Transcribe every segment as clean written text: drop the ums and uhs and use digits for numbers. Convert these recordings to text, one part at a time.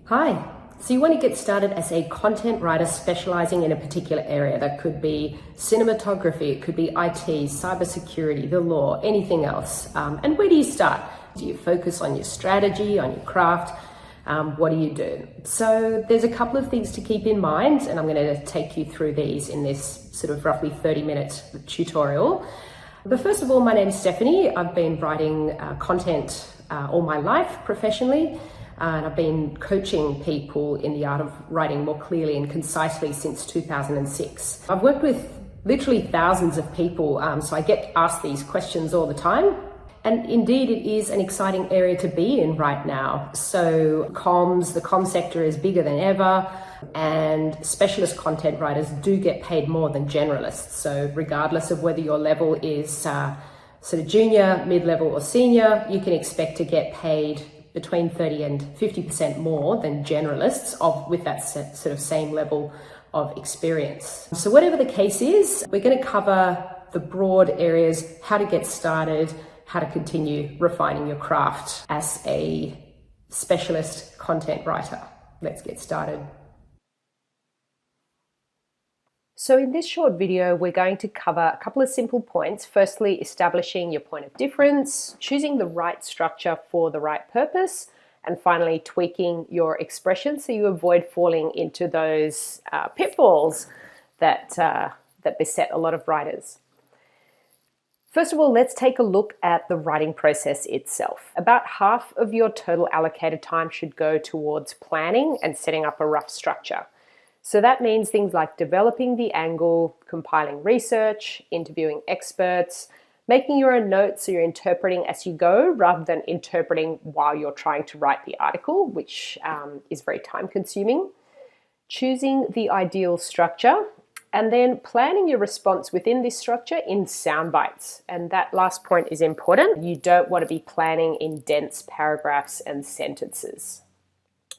Hi. So you want to get started as a content writer specializing in a particular area. That could be cinematography, it could be IT, cybersecurity, the law, anything else. And where do you start? Do you focus on your strategy, on your craft? What do you do? So there's a couple of things to keep in mind, and I'm going to take you through these in this sort of roughly 30-minute tutorial. But first of all, my name's Stephanie. I've been writing content all my life professionally. And I've been coaching people in the art of writing more clearly and concisely since 2006. I've worked with literally thousands of people, so I get asked these questions all the time. And indeed, it is an exciting area to be in right now. So the comms sector is bigger than ever, and specialist content writers do get paid more than generalists. So regardless of whether your level is sort of junior, mid-level or senior, you can expect to get paid between 30 and 50% more than generalists with that sort of same level of experience. So whatever the case is, we're going to cover the broad areas: how to get started, how to continue refining your craft as a specialist content writer. Let's get started. So in this short video, we're going to cover a couple of simple points. Firstly, establishing your point of difference, choosing the right structure for the right purpose, and finally, tweaking your expression so you avoid falling into those pitfalls that beset a lot of writers. First of all, let's take a look at the writing process itself. About half of your total allocated time should go towards planning and setting up a rough structure. So that means things like developing the angle, compiling research, interviewing experts, making your own notes so you're interpreting as you go rather than interpreting while you're trying to write the article, which is very time consuming. Choosing the ideal structure and then planning your response within this structure in sound bites. And that last point is important. You don't want to be planning in dense paragraphs and sentences.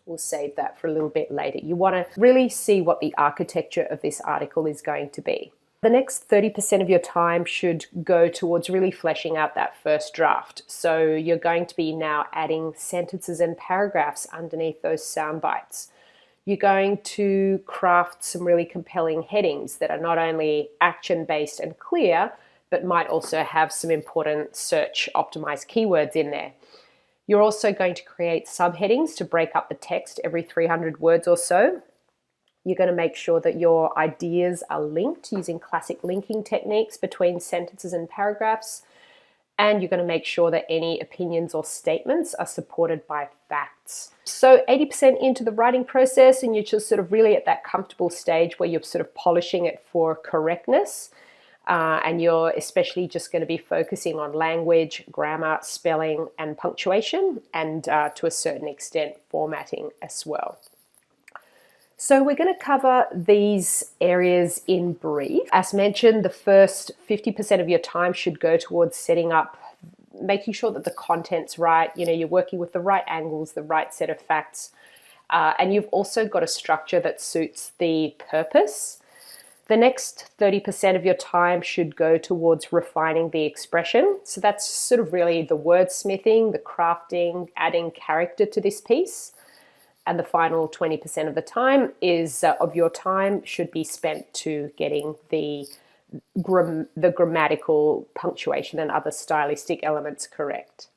We'll save that for a little bit later. You want to really see what the architecture of this article is going to be. The next 30% of your time should go towards really fleshing out that first draft. So you're going to be now adding sentences and paragraphs underneath those sound bites. You're going to craft some really compelling headings that are not only action-based and clear, but might also have some important search optimized keywords in there. You're also going to create subheadings to break up the text every 300 words or so. You're going to make sure that your ideas are linked using classic linking techniques between sentences and paragraphs. And you're going to make sure that any opinions or statements are supported by facts. So 80% into the writing process, and you're just sort of really at that comfortable stage where you're sort of polishing it for correctness. And you're especially just going to be focusing on language, grammar, spelling, and punctuation, and to a certain extent, formatting as well. So we're going to cover these areas in brief. As mentioned, the first 50% of your time should go towards setting up, making sure that the content's right. You know, you're working with the right angles, the right set of facts, and you've also got a structure that suits the purpose. The next 30% of your time should go towards refining the expression. So that's sort of really the wordsmithing, the crafting, adding character to this piece. And the final 20% of the time of your time should be spent to getting the grammatical, punctuation and other stylistic elements correct.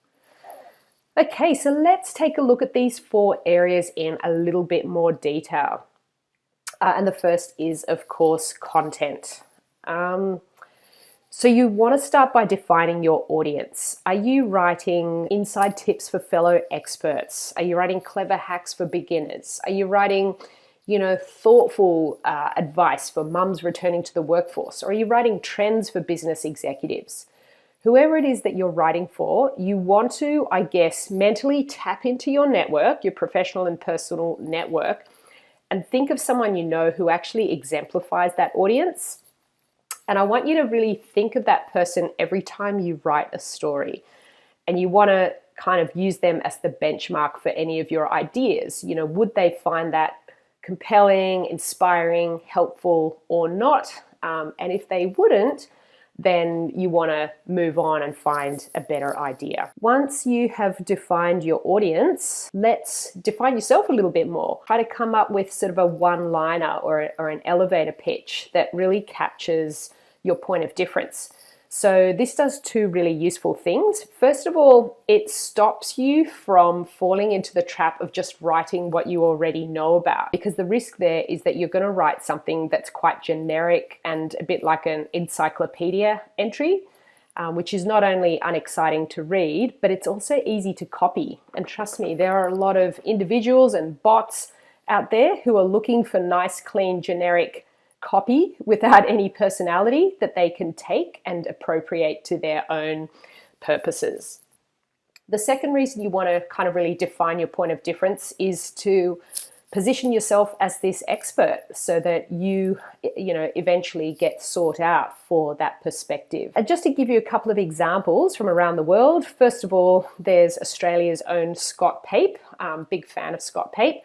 Okay, so let's take a look at these 4 areas in a little bit more detail. And the first is, of course, content. So you want to start by defining your audience. Are you writing inside tips for fellow experts? Are you writing clever hacks for beginners? Are you writing, thoughtful advice for mums returning to the workforce? Or are you writing trends for business executives? Whoever it is that you're writing for, you want to, I guess, mentally tap into your network, your professional and personal network, and think of someone you know who actually exemplifies that audience. And I want you to really think of that person every time you write a story. And you want to kind of use them as the benchmark for any of your ideas. You know, would they find that compelling, inspiring, helpful, or not? And if they wouldn't, then you want to move on and find a better idea. Once you have defined your audience, let's define yourself a little bit more. Try to come up with sort of a one-liner or an elevator pitch that really captures your point of difference. So this does two really useful things. First of all, it stops you from falling into the trap of just writing what you already know about, because the risk there is that you're going to write something that's quite generic and a bit like an encyclopedia entry, which is not only unexciting to read, but it's also easy to copy. And trust me, there are a lot of individuals and bots out there who are looking for nice, clean, generic copy without any personality that they can take and appropriate to their own purposes. The second reason you want to kind of really define your point of difference is to position yourself as this expert so that you eventually get sought out for that perspective. And just to give you a couple of examples from around the world, first of all, there's Australia's own Scott Pape. Big fan of Scott Pape.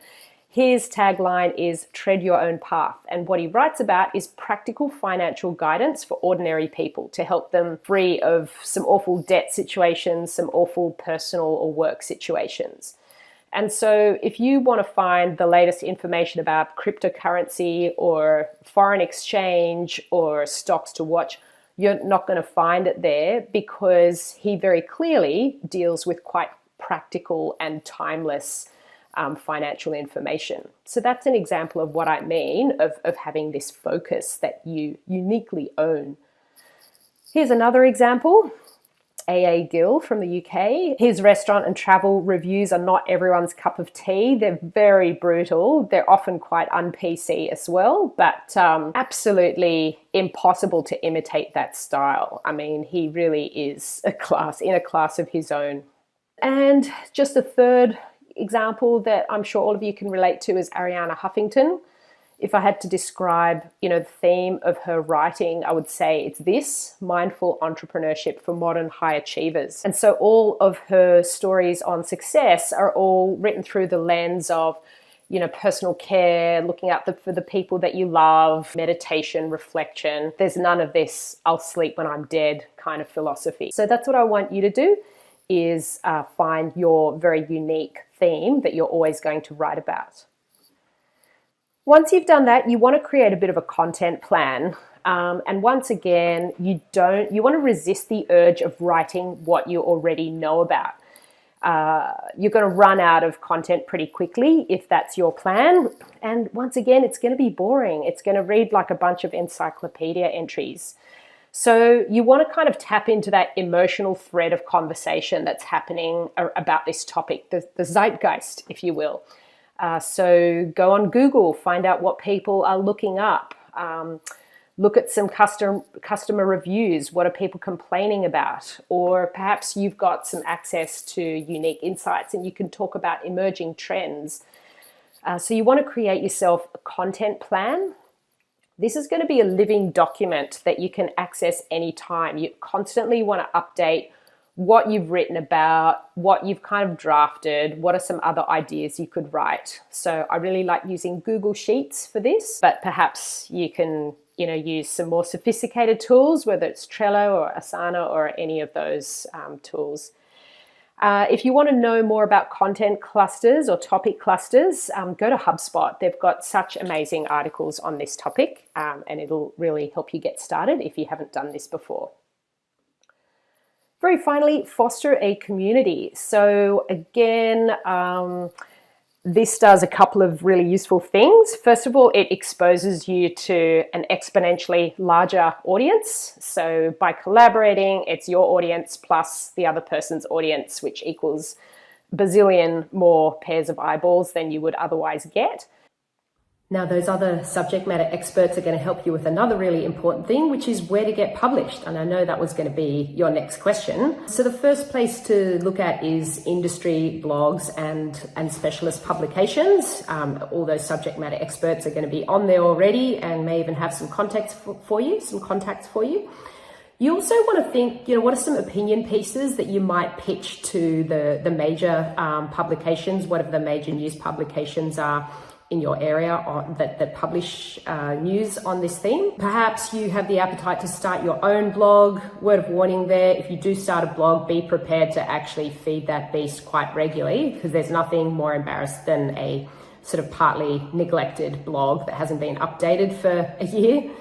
His tagline is "Tread your own path," and what he writes about is practical financial guidance for ordinary people to help them free of some awful debt situations, some awful personal or work situations. And so if you want to find the latest information about cryptocurrency or foreign exchange or stocks to watch, you're not going to find it there, because he very clearly deals with quite practical and timeless financial information. So that's an example of what I mean of having this focus that you uniquely own. Here's another example. A.A. Gill from the UK. His restaurant and travel reviews are not everyone's cup of tea. They're very brutal. They're often quite un-PC as well, but absolutely impossible to imitate that style. I mean, he really is in a class of his own. And just a third example that I'm sure all of you can relate to is Arianna Huffington. If I had to describe, the theme of her writing, I would say it's this: mindful entrepreneurship for modern high achievers. And so all of her stories on success are all written through the lens of, personal care, looking out for the people that you love, meditation, reflection. There's none of this "I'll sleep when I'm dead" kind of philosophy. So that's what I want you to do, is find your very unique theme that you're always going to write about. Once you've done that, you want to create a bit of a content plan. And once again, you want to resist the urge of writing what you already know about. You're going to run out of content pretty quickly if that's your plan. And once again, it's going to be boring. It's going to read like a bunch of encyclopedia entries. So you want to kind of tap into that emotional thread of conversation that's happening about this topic, the zeitgeist, if you will. So go on Google, find out what people are looking up. Look at some customer reviews. What are people complaining about? Or perhaps you've got some access to unique insights and you can talk about emerging trends. So you want to create yourself a content plan. This is going to be a living document that you can access anytime. You constantly want to update what you've written about, what you've kind of drafted, what are some other ideas you could write. So I really like using Google Sheets for this, but perhaps you can, use some more sophisticated tools, whether it's Trello or Asana or any of those tools. If you want to know more about content clusters or topic clusters, go to HubSpot. They've got such amazing articles on this topic, and it'll really help you get started if you haven't done this before. Very finally, foster a community. So again, this does a couple of really useful things. First of all, it exposes you to an exponentially larger audience. So by collaborating, it's your audience plus the other person's audience, which equals a bazillion more pairs of eyeballs than you would otherwise get. Now, those other subject matter experts are going to help you with another really important thing, which is where to get published. And I know that was going to be your next question. So the first place to look at is industry blogs and specialist publications. All those subject matter experts are going to be on there already and may even have some contacts for you. You also want to think, what are some opinion pieces that you might pitch to the major publications, whatever the major news publications are in your area that publish news on this theme. Perhaps you have the appetite to start your own blog. Word of warning there, if you do start a blog, be prepared to actually feed that beast quite regularly, because there's nothing more embarrassed than a sort of partly neglected blog that hasn't been updated for a year.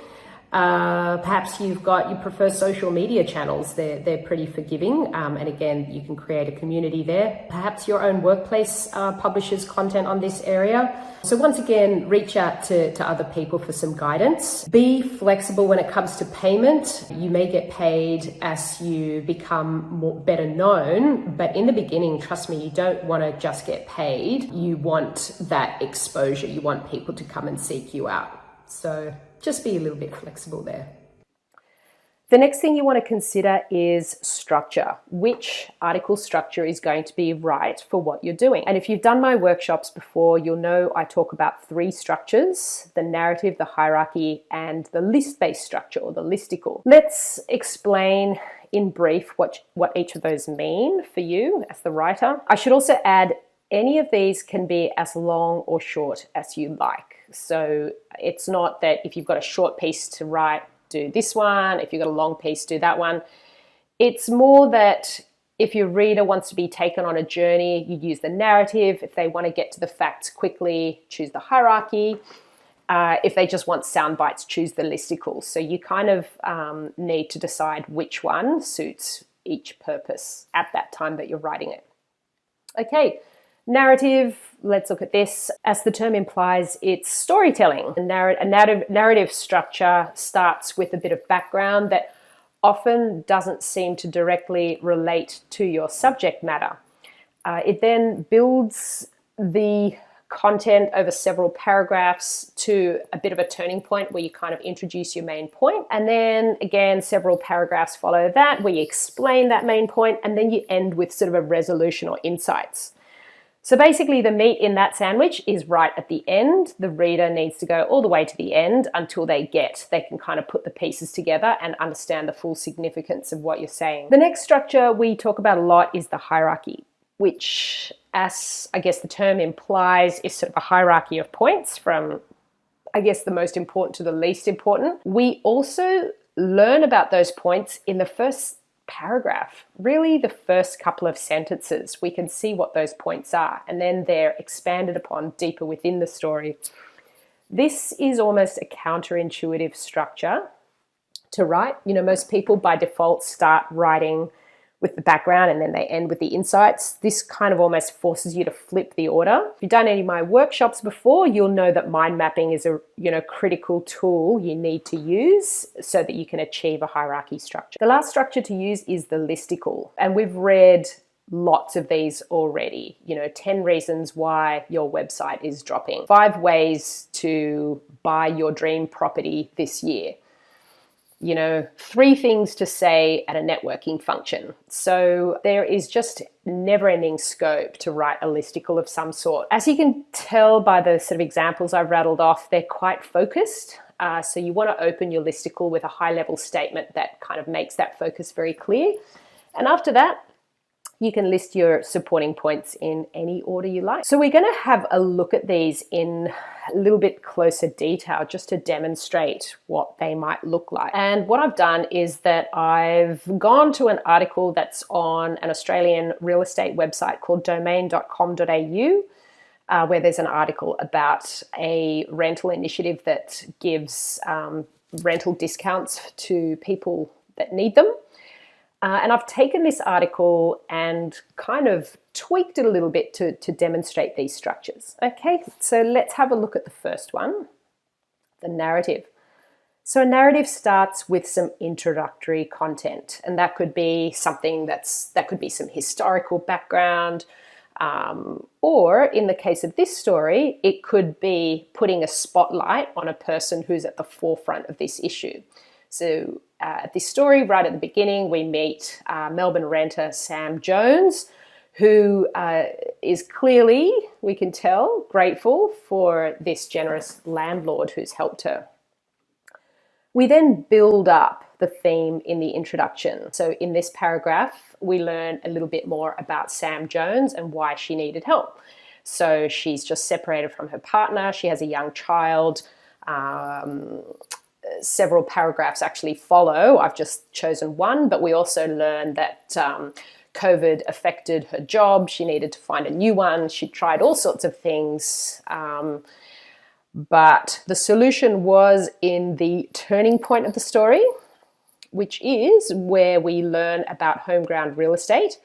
Perhaps you prefer social media channels. They're pretty forgiving. And again, you can create a community there. Perhaps your own workplace publishes content on this area. So once again, reach out to other people for some guidance. Be flexible when it comes to payment. You may get paid as you become better known, but in the beginning, trust me, you don't want to just get paid. You want that exposure. You want people to come and seek you out. So just be a little bit flexible there. The next thing you want to consider is structure. Which article structure is going to be right for what you're doing? And if you've done my workshops before, you'll know I talk about 3 structures: the narrative, the hierarchy, and the list-based structure, or the listicle. Let's explain in brief what each of those mean for you as the writer. I should also add, any of these can be as long or short as you like. So it's not that if you've got a short piece to write, do this one. If you've got a long piece, do that one. It's more that if your reader wants to be taken on a journey, you use the narrative. If they want to get to the facts quickly, choose the hierarchy. If they just want sound bites, choose the listicle. So you kind of need to decide which one suits each purpose at that time that you're writing it. Okay. Narrative, let's look at this. As the term implies, it's storytelling. A narrative structure starts with a bit of background that often doesn't seem to directly relate to your subject matter. It then builds the content over several paragraphs to a bit of a turning point where you kind of introduce your main point. And then again, several paragraphs follow that where you explain that main point, and then you end with sort of a resolution or insights. So basically the meat in that sandwich is right at the end. The reader needs to go all the way to the end until they can kind of put the pieces together and understand the full significance of what you're saying. The next structure we talk about a lot is the hierarchy, which, as I guess the term implies, is sort of a hierarchy of points from, I guess, the most important to the least important. We also learn about those points in the first paragraph, really the first couple of sentences. We can see what those points are, and then they're expanded upon deeper within the story. This is almost a counterintuitive structure to write. You know, most people by default start writing with the background and then they end with the insights. This kind of almost forces you to flip the order. If you've done any of my workshops before, you'll know that mind mapping is a critical tool you need to use so that you can achieve a hierarchy structure. The last structure to use is the listicle, and we've read lots of these already. 10 reasons why your website is dropping, 5 ways to buy your dream property this year. 3 things to say at a networking function. So there is just never-ending scope to write a listicle of some sort. As you can tell by the sort of examples I've rattled off, they're quite focused. So you want to open your listicle with a high-level statement that kind of makes that focus very clear. And after that, you can list your supporting points in any order you like. So we're going to have a look at these in a little bit closer detail just to demonstrate what they might look like. And what I've done is that I've gone to an article that's on an Australian real estate website called domain.com.au, where there's an article about a rental initiative that gives rental discounts to people that need them. And I've taken this article and kind of tweaked it a little bit to demonstrate these structures. Okay, so let's have a look at the first one, the narrative. So a narrative starts with some introductory content, and that could be something that could be some historical background, or in the case of this story, it could be putting a spotlight on a person who's at the forefront of this issue. So this story, right at the beginning, we meet Melbourne renter Sam Jones, who is clearly, we can tell, grateful for this generous landlord who's helped her. We then build up the theme in the introduction. So in this paragraph, we learn a little bit more about Sam Jones and why she needed help. So she's just separated from her partner. She has a young child. Several paragraphs actually follow. I've just chosen one, but we also learn that COVID affected her job. She needed to find a new one. She tried all sorts of things. But the solution was in the turning point of the story, which is where we learn about Homeground Real Estate,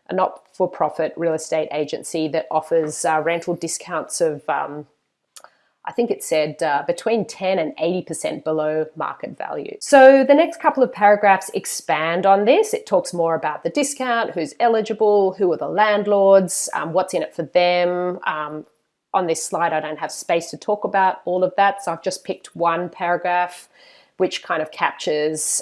a not-for-profit real estate agency that offers rental discounts of, I think it said between 10 and 80% below market value. So the next couple of paragraphs expand on this. It talks more about the discount, who's eligible, who are the landlords, what's in it for them. On this slide, I don't have space to talk about all of that, so I've just picked one paragraph which kind of captures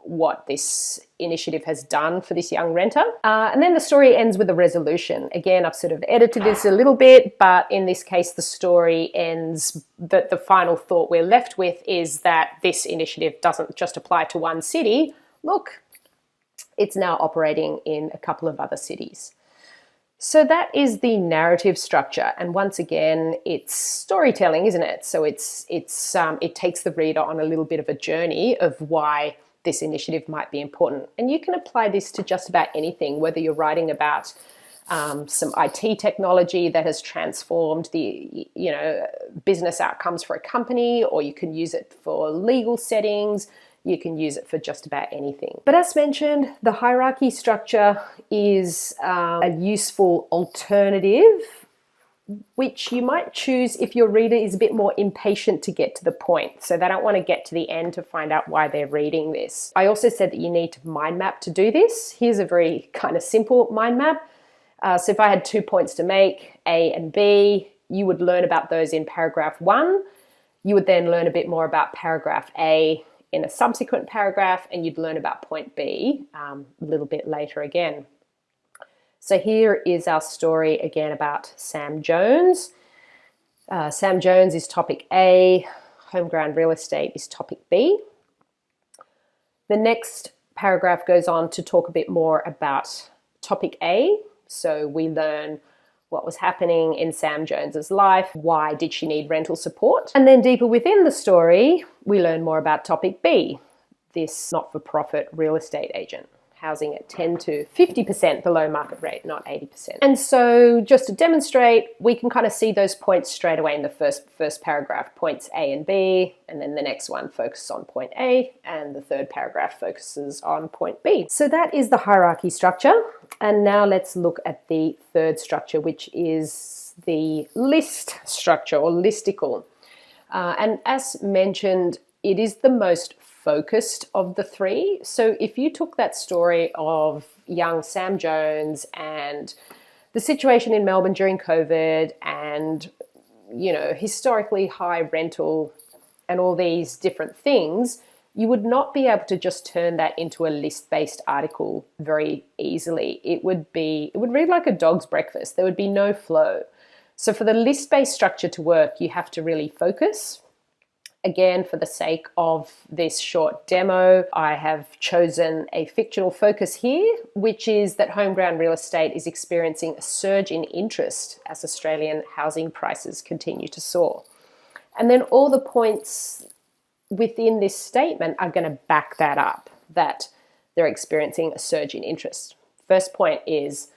what this initiative has done for this young renter. And then the story ends with a resolution. Again, I've sort of edited this a little bit, but in this case, the story ends, that the final thought we're left with is that this initiative doesn't just apply to one city. Look, it's now operating in a couple of other cities. So that is the narrative structure, and once again, it's storytelling, isn't it? So it takes the reader on a little bit of a journey of why this initiative might be important. And you can apply this to just about anything, whether you're writing about some IT technology that has transformed the business outcomes for a company, or you can use it for legal settings. You can use it for just about anything. But as mentioned, the hierarchy structure is a useful alternative, which you might choose if your reader is a bit more impatient to get to the point. So they don't want to get to the end to find out why they're reading this. I also said that you need to mind map to do this. Here's a very kind of simple mind map. So if I had 2 points to make, A and B, you would learn about those in paragraph 1. You would then learn a bit more about paragraph A in a subsequent paragraph, and you'd learn about point B a little bit later again. So here is our story again about Sam Jones. Sam Jones is topic A, Homeground Real Estate is topic B. The next paragraph goes on to talk a bit more about topic A. So we learn what was happening in Sam Jones's life, why did she need rental support? And then deeper within the story, we learn more about topic B, this not-for-profit real estate agent, housing at 10 to 50% below market rate, not 80%. And so just to demonstrate, we can kind of see those points straight away in the first paragraph, points A and B, and then the next one focuses on point A, and the third paragraph focuses on point B. So that is the hierarchy structure. And now let's look at the third structure, which is the list structure or listicle. And as mentioned, it is the most focused of the three. So if you took that story of young Sam Jones and the situation in Melbourne during COVID and, historically high rental and all these different things, you would not be able to just turn that into a list-based article very easily. It would read like a dog's breakfast. There would be no flow. So for the list-based structure to work, you have to really focus. Again, for the sake of this short demo, I have chosen a fictional focus here, which is that Homeground Real Estate is experiencing a surge in interest as Australian housing prices continue to soar. And then all the points within this statement are going to back that up, that they're experiencing a surge in interest. First point is,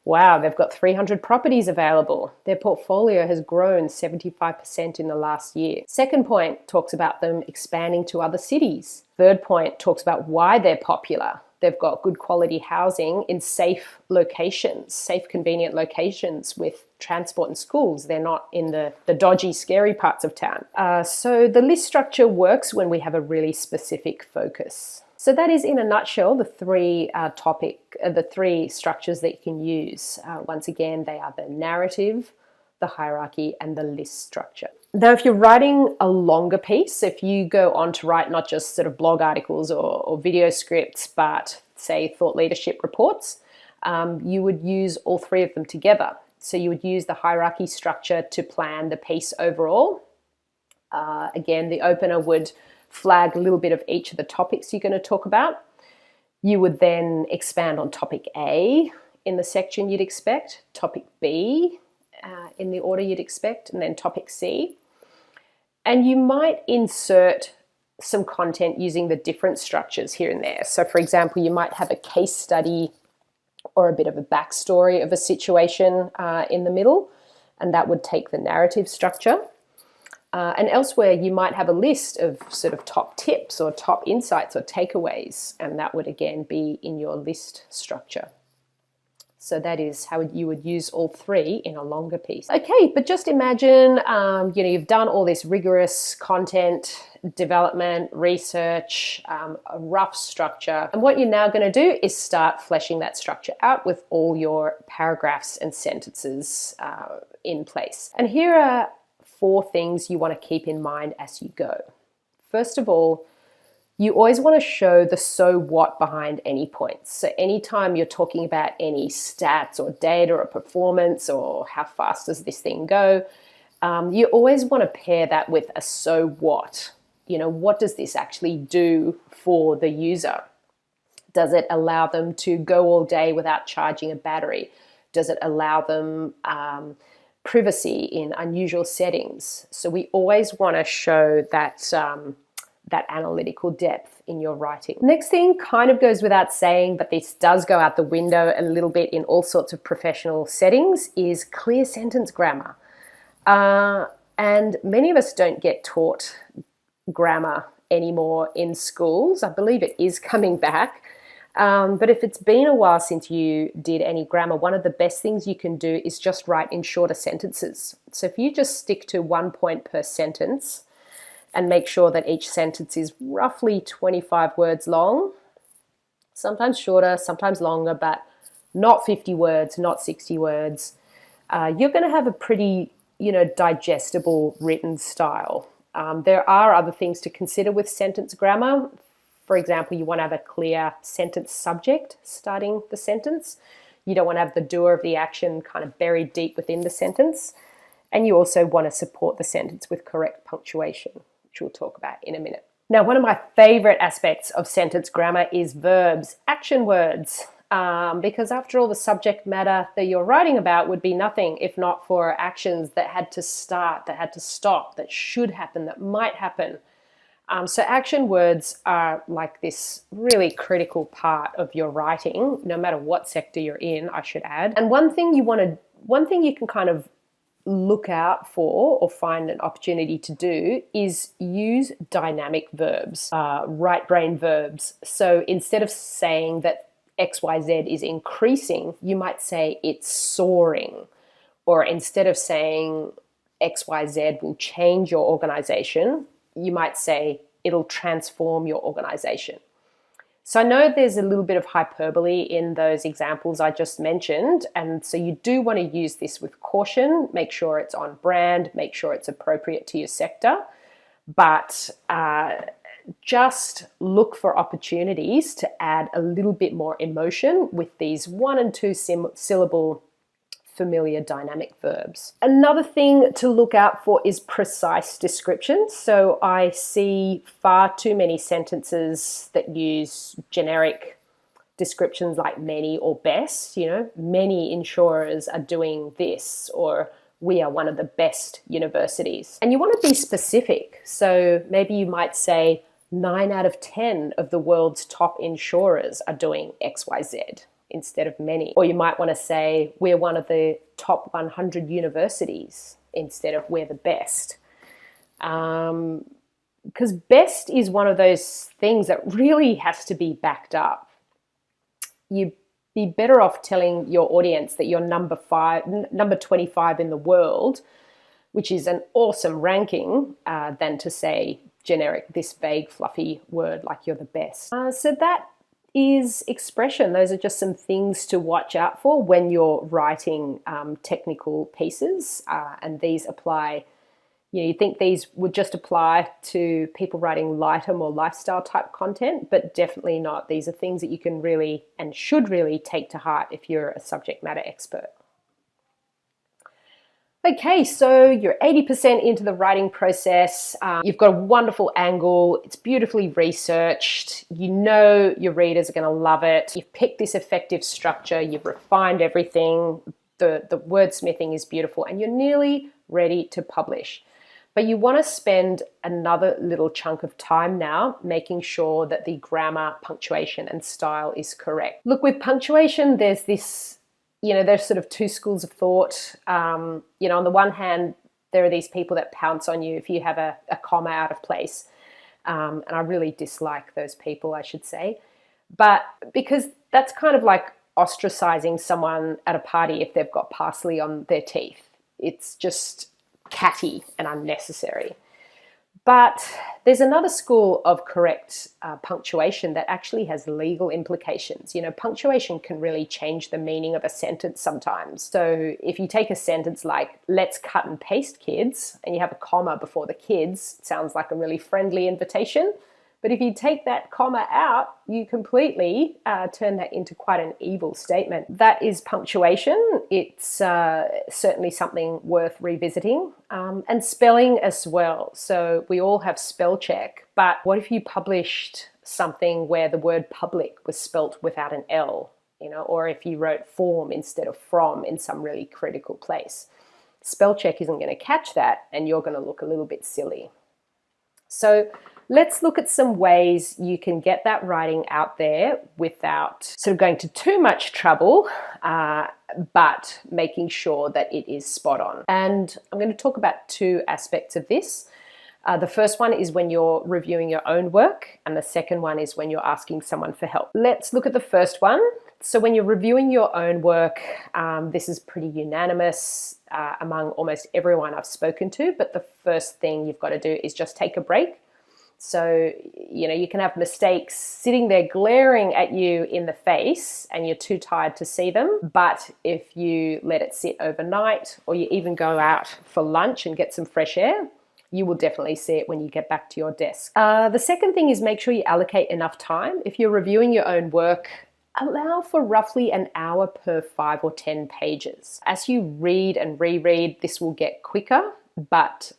wow, they've got 300 properties available. Their portfolio has grown 75% in the last year. Second point talks about them expanding to other cities. Third point talks about why they're popular. They've got good quality housing in safe locations, safe, convenient locations with transport and schools. They're not in the dodgy, scary parts of town. So the list structure works when we have a really specific focus. So that is, in a nutshell, the three structures that you can use. Once again, they are the narrative, the hierarchy, and the list structure. Now, if you're writing a longer piece, if you go on to write not just sort of blog articles or video scripts, but say thought leadership reports, you would use all three of them together. So you would use the hierarchy structure to plan the piece overall. Again, the opener would flag a little bit of each of the topics you're going to talk about. You would then expand on topic A in the section you'd expect, topic B, in the order you'd expect, and then topic C. And you might insert some content using the different structures here and there. So for example, you might have a case study or a bit of a backstory of a situation in the middle, and that would take the narrative structure. And elsewhere, you might have a list of sort of top tips or top insights or takeaways, and that would again be in your list structure. So that is how you would use all three in a longer piece. Okay, but just imagine, you've done all this rigorous content development, research, a rough structure. And what you're now going to do is start fleshing that structure out with all your paragraphs and sentences in place. And here are 4 things you want to keep in mind as you go. First of all, you always want to show the so what behind any points. So anytime you're talking about any stats or data or performance or how fast does this thing go, you always want to pair that with a so what. What does this actually do for the user? Does it allow them to go all day without charging a battery? Does it allow them privacy in unusual settings? So we always want to show that that analytical depth in your writing. Next thing kind of goes without saying, but this does go out the window a little bit in all sorts of professional settings, is clear sentence grammar. And many of us don't get taught grammar anymore in schools. I believe it is coming back. But if it's been a while since you did any grammar, one of the best things you can do is just write in shorter sentences. So if you just stick to 1 point per sentence, and make sure that each sentence is roughly 25 words long, sometimes shorter, sometimes longer, but not 50 words, not 60 words. You're going to have a pretty, digestible written style. There are other things to consider with sentence grammar. For example, you want to have a clear sentence subject starting the sentence. You don't want to have the doer of the action kind of buried deep within the sentence. And you also want to support the sentence with correct punctuation, which we'll talk about in a minute. Now, one of my favorite aspects of sentence grammar is verbs, action words, because after all, the subject matter that you're writing about would be nothing if not for actions that had to start, that had to stop, that should happen, that might happen. So action words are like this really critical part of your writing, no matter what sector you're in, I should add. And one thing you can kind of look out for or find an opportunity to do is use dynamic verbs, right brain verbs. So instead of saying that XYZ is increasing, you might say it's soaring. Or instead of saying XYZ will change your organization, you might say it'll transform your organization. So I know there's a little bit of hyperbole in those examples I just mentioned, and so you do want to use this with caution. Make sure it's on brand, make sure it's appropriate to your sector, but just look for opportunities to add a little bit more emotion with these 1 and 2 syllable familiar dynamic verbs. Another thing to look out for is precise descriptions. So I see far too many sentences that use generic descriptions like many or best. Many insurers are doing this, or we are one of the best universities. And you want to be specific. So maybe you might say 9 out of 10 of the world's top insurers are doing XYZ. Instead of many. Or you might want to say we're one of the top 100 universities instead of we're the best. Because best is one of those things that really has to be backed up. You'd be better off telling your audience that you're number 25 in the world, which is an awesome ranking, than to say generic, this vague, fluffy word like you're the best. So that is expression. Those are just some things to watch out for when you're writing technical pieces, and these apply. You think these would just apply to people writing lighter, more lifestyle type content, but definitely not. These are things that you can really and should really take to heart if you're a subject matter expert. Okay, so you're 80% into the writing process. You've got a wonderful angle. It's beautifully researched. You know your readers are going to love it. You've picked this effective structure. You've refined everything. The the wordsmithing is beautiful, and you're nearly ready to publish. But you want to spend another little chunk of time now making sure that the grammar, punctuation, and style is correct. Look, with punctuation, there's this, there's sort of two schools of thought. On the one hand, there are these people that pounce on you if you have a comma out of place. And I really dislike those people, I should say. But because that's kind of like ostracizing someone at a party if they've got parsley on their teeth. It's just catty and unnecessary. But there's another school of correct punctuation that actually has legal implications. Punctuation can really change the meaning of a sentence sometimes. So if you take a sentence like, let's cut and paste kids, and you have a comma before the kids, it sounds like a really friendly invitation. But if you take that comma out, you completely turn that into quite an evil statement. That is punctuation. It's certainly something worth revisiting. And spelling as well. So we all have spell check, but what if you published something where the word public was spelt without an L, or if you wrote form instead of from in some really critical place? Spell check isn't going to catch that, and you're going to look a little bit silly. So let's look at some ways you can get that writing out there without sort of going to too much trouble, but making sure that it is spot on. And I'm going to talk about two aspects of this. The first one is when you're reviewing your own work, and the second one is when you're asking someone for help. Let's look at the first one. So when you're reviewing your own work, this is pretty unanimous among almost everyone I've spoken to, but the first thing you've got to do is just take a break. So, you can have mistakes sitting there glaring at you in the face and you're too tired to see them. But if you let it sit overnight, or you even go out for lunch and get some fresh air, you will definitely see it when you get back to your desk. The second thing is make sure you allocate enough time. If you're reviewing your own work, allow for roughly an hour per 5 or 10 pages. As you read and reread, this will get quicker. But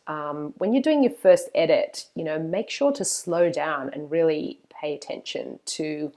when you're doing your first edit, make sure to slow down and really pay attention to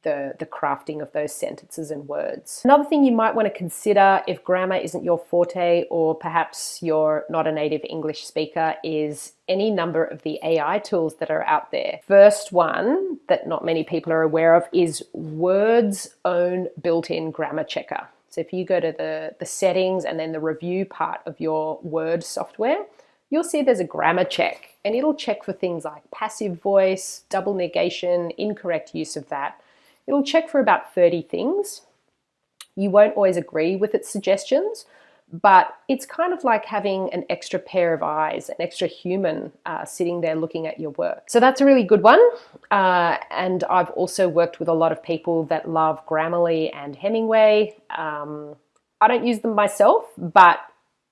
the crafting of those sentences and words. Another thing you might want to consider if grammar isn't your forte, or perhaps you're not a native English speaker, is any number of the AI tools that are out there. First one that not many people are aware of is Word's own built-in grammar checker. So if you go to the settings and then the review part of your Word software, you'll see there's a grammar check, and it'll check for things like passive voice, double negation, incorrect use of that. It'll check for about 30 things. You won't always agree with its suggestions, but it's kind of like having an extra pair of eyes, an extra human sitting there looking at your work. So that's a really good one. And I've also worked with a lot of people that love Grammarly and Hemingway. I don't use them myself, but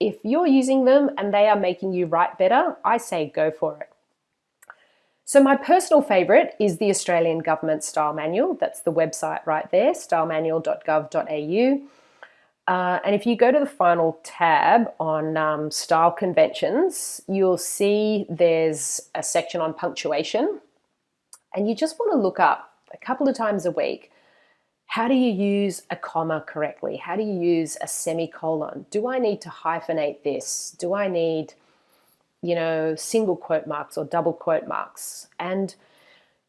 if you're using them and they are making you write better, I say go for it. So my personal favourite is the Australian Government Style Manual. That's the website right there, stylemanual.gov.au. And if you go to the final tab on style conventions, you'll see there's a section on punctuation. And you just want to look up a couple of times a week, how do you use a comma correctly? How do you use a semicolon? Do I need to hyphenate this? Do I need, single quote marks or double quote marks? And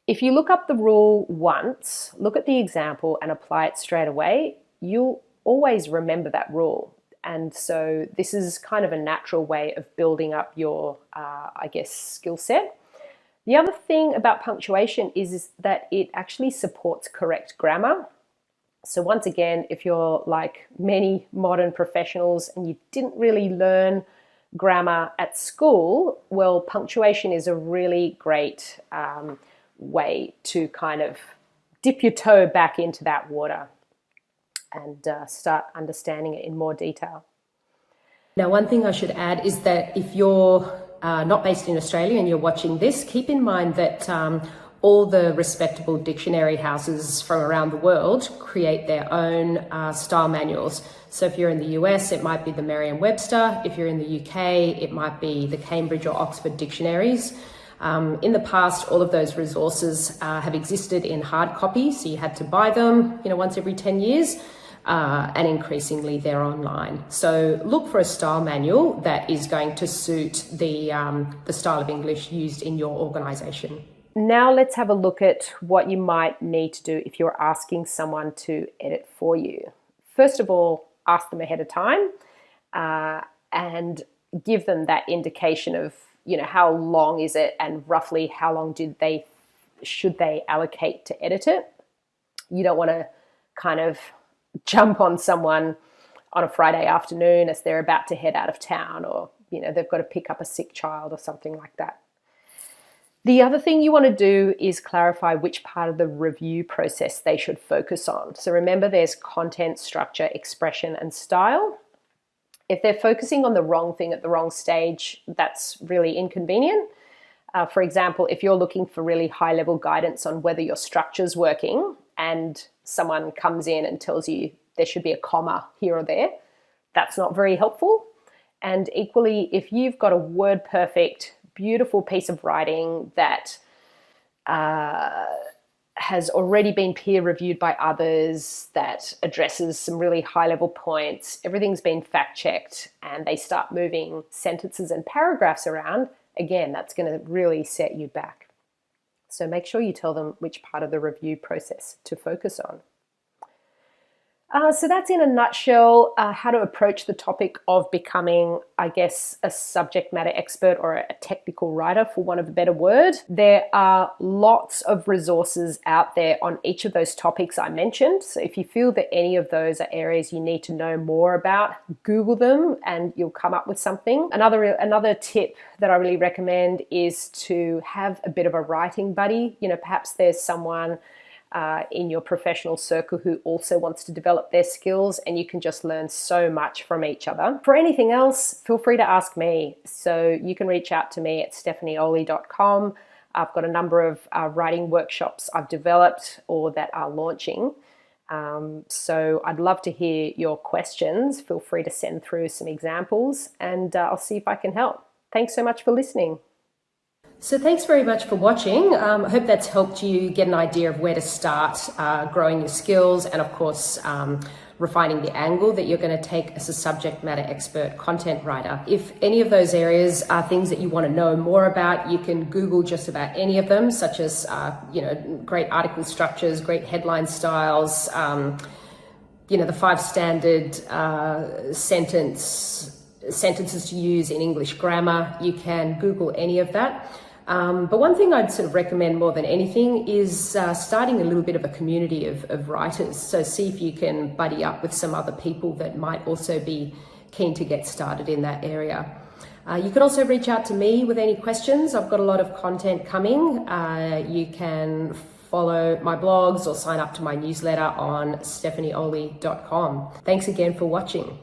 if you look up the rule once, look at the example and apply it straight away, you'll always remember that rule. And so this is kind of a natural way of building up your, skill set. The other thing about punctuation is that it actually supports correct grammar. So once again, if you're like many modern professionals and you didn't really learn grammar at school, well, punctuation is a really great way to kind of dip your toe back into that water and start understanding it in more detail. Now, one thing I should add is that if you're not based in Australia and you're watching this, keep in mind that all the respectable dictionary houses from around the world create their own style manuals. So if you're in the US, it might be the Merriam-Webster. If you're in the UK, it might be the Cambridge or Oxford dictionaries. In the past, all of those resources have existed in hard copy, so you had to buy them, once every 10 years. and increasingly they're online. So look for a style manual that is going to suit the style of English used in your organization. Now let's have a look at what you might need to do if you're asking someone to edit for you. First of all, ask them ahead of time and give them that indication of, how long is it and roughly how long should they allocate to edit it. You don't want to kind of jump on someone on a Friday afternoon as they're about to head out of town, or, they've got to pick up a sick child or something like that. The other thing you want to do is clarify which part of the review process they should focus on. So remember, there's content, structure, expression, and style. If they're focusing on the wrong thing at the wrong stage, that's really inconvenient. For example, if you're looking for really high-level guidance on whether your structure's working and someone comes in and tells you there should be a comma here or there, that's not very helpful. And equally, if you've got a word-perfect, beautiful piece of writing that has already been peer-reviewed by others, that addresses some really high-level points, everything's been fact-checked, and they start moving sentences and paragraphs around, again, that's going to really set you back. So make sure you tell them which part of the review process to focus on. So that's in a nutshell how to approach the topic of becoming, I guess, a subject matter expert or a technical writer, for want of a better word. There are lots of resources out there on each of those topics I mentioned. So if you feel that any of those are areas you need to know more about, Google them and you'll come up with something. Another tip that I really recommend is to have a bit of a writing buddy. Perhaps there's someone in your professional circle who also wants to develop their skills, and you can just learn so much from each other. For anything else, feel free to ask me. So you can reach out to me at stephanieoli.com. I've got a number of writing workshops I've developed or that are launching. So I'd love to hear your questions. Feel free to send through some examples and I'll see if I can help. Thanks so much for listening. So thanks very much for watching. I hope that's helped you get an idea of where to start growing your skills and, of course, refining the angle that you're going to take as a subject matter expert content writer. If any of those areas are things that you want to know more about, you can Google just about any of them, such as, great article structures, great headline styles, the 5 standard sentences to use in English grammar. You can Google any of that. But one thing I'd sort of recommend more than anything is starting a little bit of a community of writers. So see if you can buddy up with some other people that might also be keen to get started in that area. You can also reach out to me with any questions. I've got a lot of content coming. You can follow my blogs or sign up to my newsletter on stephanieoli.com. Thanks again for watching.